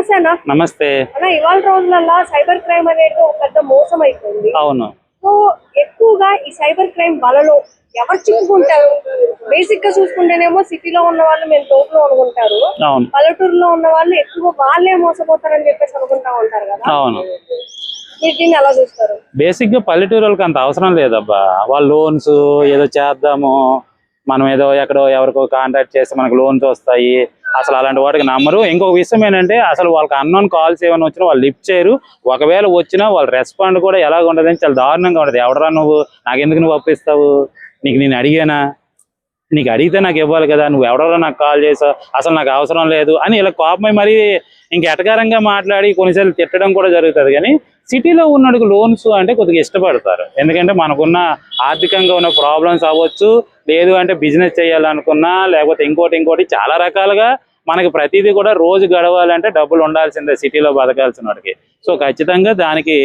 నమస్తే అన్న. నమస్తే అన్న, ఇవాళ రోజులలో సైబర్ క్రైమ్ అనేది ఒక పెద్ద మోసం అయిపోయింది. అవును. సో ఎక్కువగా ఈ సైబర్ క్రైమ్ వలలో ఎవరు చిక్కుకుంటారు? బేసిక్ గా చూసుకుంటేనేమో సిటీలో ఉన్న వాళ్ళు మేము తోటలో అనుకుంటారు, పల్లెటూరులో ఉన్న వాళ్ళు ఎక్కువ వాళ్ళే మోసపోతారని చెప్పేసి అనుకుంటా ఉంటారు కదా. అవును. మీరు దీన్ని ఎలా చూస్తారు? బేసిక్ గా పల్లెటూరు వాళ్ళకి అంత అవసరం లేదబ్బా. వాళ్ళు లోన్స్ ఏదో చేద్దాము, మనం ఏదో ఎక్కడో ఎవరికో కాంటాక్ట్ చేస్తే మనకు లోన్స్ వస్తాయి, అసలు అలాంటి వాటికి నమ్మరు. ఇంకొక విషయం ఏంటంటే అసలు వాళ్ళకి అన్నోన్ కాల్స్ ఏమైనా వచ్చినా వాళ్ళు లిఫ్ట్ చేయరు. ఒకవేళ వచ్చినా వాళ్ళ రెస్పాండ్ కూడా ఎలాగ ఉండదని చాలా దారుణంగా ఉండదు. ఎవడరా నువ్వు, నాకెందుకు నువ్వు అప్పిస్తావు, నీకు నేను అడిగానా, నీకు అడిగితే నాకు ఇవ్వాలి కదా, నువ్వు ఎవడో నాకు కాల్ చేసావు, అసలు నాకు అవసరం లేదు అని ఇలా కోపమై మరి ఇంకెటకారంగా మాట్లాడి కొన్నిసార్లు తిట్టడం కూడా జరుగుతుంది. కానీ సిటీలో ఉన్నోడికి లోన్స్ అంటే కొద్దిగా ఇష్టపడతారు. ఎందుకంటే మనకున్న ఆర్థికంగా ఉన్న ప్రాబ్లమ్స్ అవ్వచ్చు, లేదు అంటే బిజినెస్ చేయాలనుకున్నా, లేకపోతే ఇంకోటి చాలా రకాలుగా మనకి ప్రతిదీ కూడా రోజు గడవాలంటే డబ్బులు ఉండాల్సిందే సిటీలో బతకాల్సిన వాడికి. సో ఖచ్చితంగా దానికి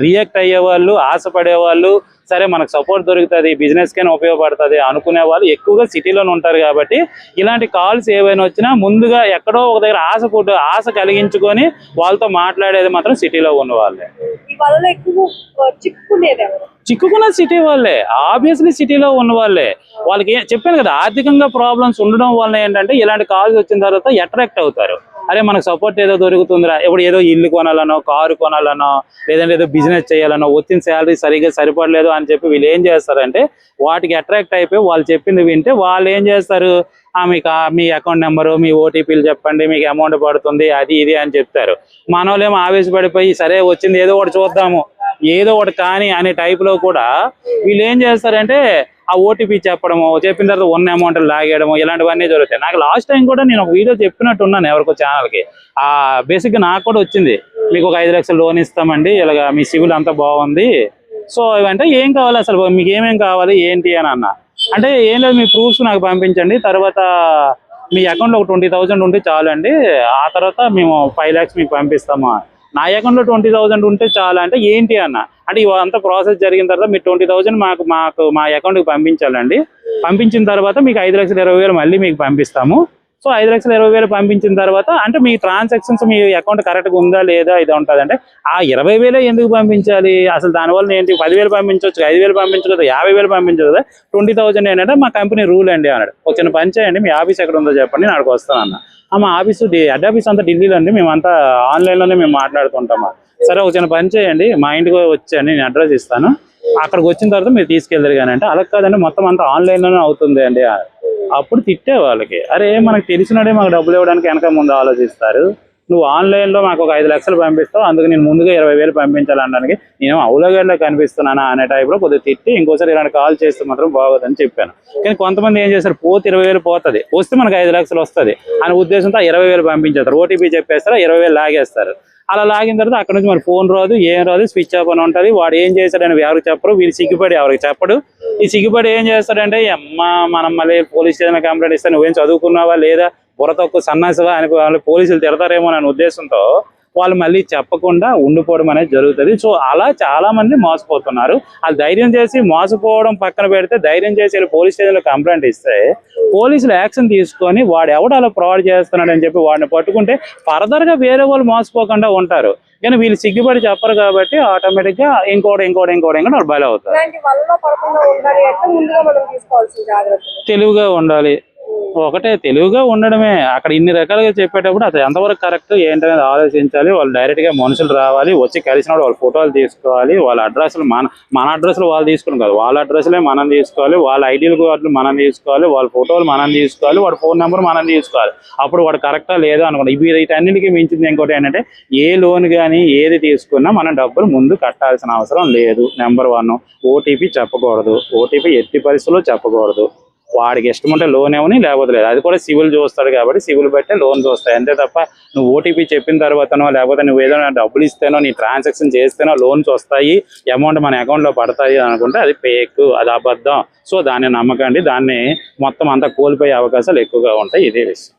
రియాక్ట్ అయ్యే వాళ్ళు, ఆశపడే వాళ్ళు, సరే మనకు సపోర్ట్ దొరుకుతుంది, బిజినెస్ కైనా ఉపయోగపడుతుంది అనుకునే వాళ్ళు ఎక్కువగా సిటీలోనే ఉంటారు. కాబట్టి ఇలాంటి కాల్స్ ఏవైనా వచ్చినా ముందుగా ఎక్కడో ఒక దగ్గర ఆశ కలిగించుకొని వాళ్ళతో మాట్లాడేది మాత్రం సిటీలో ఉన్న వాళ్ళే. చిక్కుకున్న సిటీ వాళ్ళే, ఆబ్వియస్లీ సిటీలో ఉన్న వాళ్ళే. వాళ్ళకి చెప్పాను కదా, ఆర్థికంగా ప్రాబ్లమ్స్ ఉండడం వల్ల ఏంటంటే ఇలాంటి కాల్స్ వచ్చిన తర్వాత అట్రాక్ట్ అవుతారు. అరే మనకు సపోర్ట్ ఏదో దొరుకుతుందిరా, ఇప్పుడు ఏదో ఇల్లు కొనాలనో, కారు కొనాలనో, లేదంటే ఏదో బిజినెస్ చేయాలనో, వచ్చిన శాలరీ సరిగ్గా సరిపడలేదు అని చెప్పి వీళ్ళు ఏం చేస్తారంటే వాటికి అట్రాక్ట్ అయిపోయి వాళ్ళు చెప్పింది వింటే వాళ్ళు ఏం చేస్తారు, మీకు మీ అకౌంట్ నెంబరు, మీ ఓటీపీలు చెప్పండి, మీకు అమౌంట్ పడుతుంది, అది ఇది అని చెప్తారు. మన వాళ్ళేమో ఆవేశపడిపోయి సరే వచ్చింది ఏదో ఒకటి చూద్దాము, ఏదో ఒకటి కానీ అనే టైప్లో కూడా వీళ్ళు ఏం చేస్తారంటే ఆ ఓటీపీ చెప్పడము, చెప్పిన తర్వాత ఉన్న అమౌంట్ లాగేయడము, ఇలాంటివన్నీ జరుగుతాయి. నాకు లాస్ట్ టైం కూడా నేను ఒక వీడియో చెప్పినట్టున్నాను ఎవరికో ఛానల్కి. బేసిక్గా నాకు కూడా వచ్చింది, మీకు ఒక 5 లక్షలు లోన్ ఇస్తామండి, ఇలాగ మీ సివిల్ అంతా బాగుంది, సో ఇవంటే ఏం కావాలి అసలు, మీకు ఏమేం కావాలి ఏంటి అని అన్న. అంటే ఏం లేదు, మీ ప్రూఫ్స్ నాకు పంపించండి, తర్వాత మీ అకౌంట్లో ఒక 20,000 ఉంటే చాలండి, ఆ తర్వాత మేము 5 lakhs మీకు పంపిస్తాము. నా అకౌంట్లో 20,000 ఉంటే చాలా అంటే ఏంటి అన్న. అంటే ఇవంతా ప్రాసెస్ జరిగిన తర్వాత మీరు 20,000 మా అకౌంట్కి పంపించాలండి, పంపించిన తర్వాత మీకు 5,20,000 మళ్ళీ మీకు పంపిస్తాము. సో 5,20,000 పంపించిన తర్వాత అంటే మీ ట్రాన్సాక్షన్స్ మీ అకౌంట్ కరెక్ట్గా ఉందా లేదా ఇది ఉంటుంది. అంటే ఆ 20,000 ఎందుకు పంపించాలి అసలు, దానివల్ల ఏంటి, 10,000 పంపించవచ్చు, 5,000 పంపించవచ్చు, 50,000 పంపించవచ్చు కదా, 20,000 ఏంటంటే మా కంపెనీ రూల్ అండి అన్నాడు. ఒక చిన్న పని చేయండి, మీ ఆఫీస్ ఎక్కడ ఉందో చెప్పండి, నేను అక్కడికి వస్తాను అన్న. మా ఆఫీసు హెడ్ ఆఫీస్ అంతా ఢిల్లీలో అండి, మేమంతా ఆన్లైన్లోనే మేము మాట్లాడుతుంటాము. సరే ఒక చిన్న పని చేయండి, మా ఇంటికి వచ్చాను, నేను అడ్రస్ ఇస్తాను, అక్కడికి వచ్చిన తర్వాత మీరు తీసుకెళ్తారు కానీ అంటే అలా కాదండి మొత్తం అంతా ఆన్లైన్లోనే అవుతుంది అండి. అప్పుడు తిట్టే వాళ్ళకి, అరే మనకు తెలిసినడే మాకు డబ్బులు ఇవ్వడానికి వెనక ముందు ఆలోచిస్తారు, నువ్వు ఆన్లైన్లో మాకు ఒక 5 లక్షలు పంపిస్తావు, అందుకు నేను ముందుగా 20,000 పంపించాలనడానికి నేను అవులగడ్డలో కనిపిస్తున్నానా అనే టైప్లో కొద్దిగా తిట్టి ఇంకోసారి ఇలాంటి కాల్ చేస్తే మాత్రం బాగోదని చెప్పాను. కానీ కొంతమంది ఏం చేస్తారు, పోతే 20,000 పోతుంది, వస్తే మనకు 5 లక్షలు వస్తుంది అనే ఉద్దేశంతో 20,000 పంపించేస్తారు, ఓటీపీ చెప్పేస్తారు, 20,000 లాగేస్తారు. అలా లాగిన తర్వాత అక్కడ నుంచి మన ఫోన్ రాదు, ఏం రాదు, స్విచ్ ఆఫ్ అని ఉంటుంది. వాడు ఏం చేశాడని ఎవరికి చెప్పరు, వీళ్ళు సిగ్గుపడి ఎవరికి చెప్పడు. ఈ సిగ్గుపడి ఏం చేస్తాడంటే మనం మళ్ళీ పోలీస్ స్టేషన్ కంప్లైంట్ ఇస్తే నువ్వేం చదువుకున్నావా లేదా, బుర్ర తక్కువ సన్నాసివా అని వాళ్ళు పోలీసులు తిడతారేమో అనే ఉద్దేశంతో వాళ్ళు మళ్ళీ చెప్పకుండా ఉండిపోవడం అనేది జరుగుతుంది. సో అలా చాలా మంది మోసపోతున్నారు. వాళ్ళు ధైర్యం చేసి మోసపోవడం పక్కన పెడితే, ధైర్యం చేసి పోలీస్ స్టేషన్లో కంప్లైంట్ ఇస్తే పోలీసులు యాక్షన్ తీసుకొని వాడు ఎవడు అలా ఫ్రాడ్ చేస్తున్నాడు అని చెప్పి వాడిని పట్టుకుంటే ఫర్దర్గా వేరే వాళ్ళు మోసపోకుండా ఉంటారు. కానీ వీళ్ళు సిగ్గుపడి చెప్పరు కాబట్టి ఆటోమేటిక్గా ఇంకోటి వాళ్ళు బలి అవుతారు. తెలుగుగా ఉండాలి, ఒకటే తెలుగుగా ఉండడమే. అక్కడ ఇన్ని రకాలుగా చెప్పేటప్పుడు అది ఎంతవరకు కరెక్ట్ ఏంటనేది ఆలోచించాలి. వాళ్ళు డైరెక్ట్గా మనుషులు రావాలి, వచ్చి కలిసినప్పుడు వాళ్ళ ఫోటోలు తీసుకోవాలి, వాళ్ళ అడ్రస్లు మన అడ్రస్లు వాళ్ళు తీసుకుని కాదు, వాళ్ళ అడ్రస్లే మనం తీసుకోవాలి, వాళ్ళ ఐడీలు కార్డులు మనం తీసుకోవాలి, వాళ్ళ ఫోటోలు మనం తీసుకోవాలి, వాడి ఫోన్ నెంబర్ మనం తీసుకోవాలి. అప్పుడు వాడు కరెక్టా లేదా అనుకోండి. వీటన్నిటికీ మించింది ఇంకోటి ఏంటంటే, ఏ లోన్ కానీ ఏది తీసుకున్నా మనం డబ్బులు ముందు కట్టాల్సిన అవసరం లేదు. నెంబర్ 1, ఓటీపీ చెప్పకూడదు, ఓటీపీ ఎట్టి పరిస్థితుల్లో చెప్పకూడదు. వాడికి ఇష్టం ఉంటే లోన్ ఏమని, లేకపోతే లేదు. అది కూడా సివిల్ చూస్తాడు కాబట్టి సివిల్ బట్టే లోన్స్ వస్తాయి, అంతే తప్ప నువ్వు ఓటీపీ చెప్పిన తర్వాతనో, లేకపోతే నువ్వు ఏదైనా డబ్బులు ఇస్తేనో, నీ ట్రాన్సాక్షన్ చేస్తేనో లోన్స్ వస్తాయి, అమౌంట్ మన అకౌంట్లో పడతాయి అనుకుంటే అది ఫేక్, అది అబద్ధం. సో దాన్ని నమ్మకండి, దాన్ని మొత్తం అంతా కోల్పోయే అవకాశాలు ఎక్కువగా ఉంటాయి. ఇదే విషయం.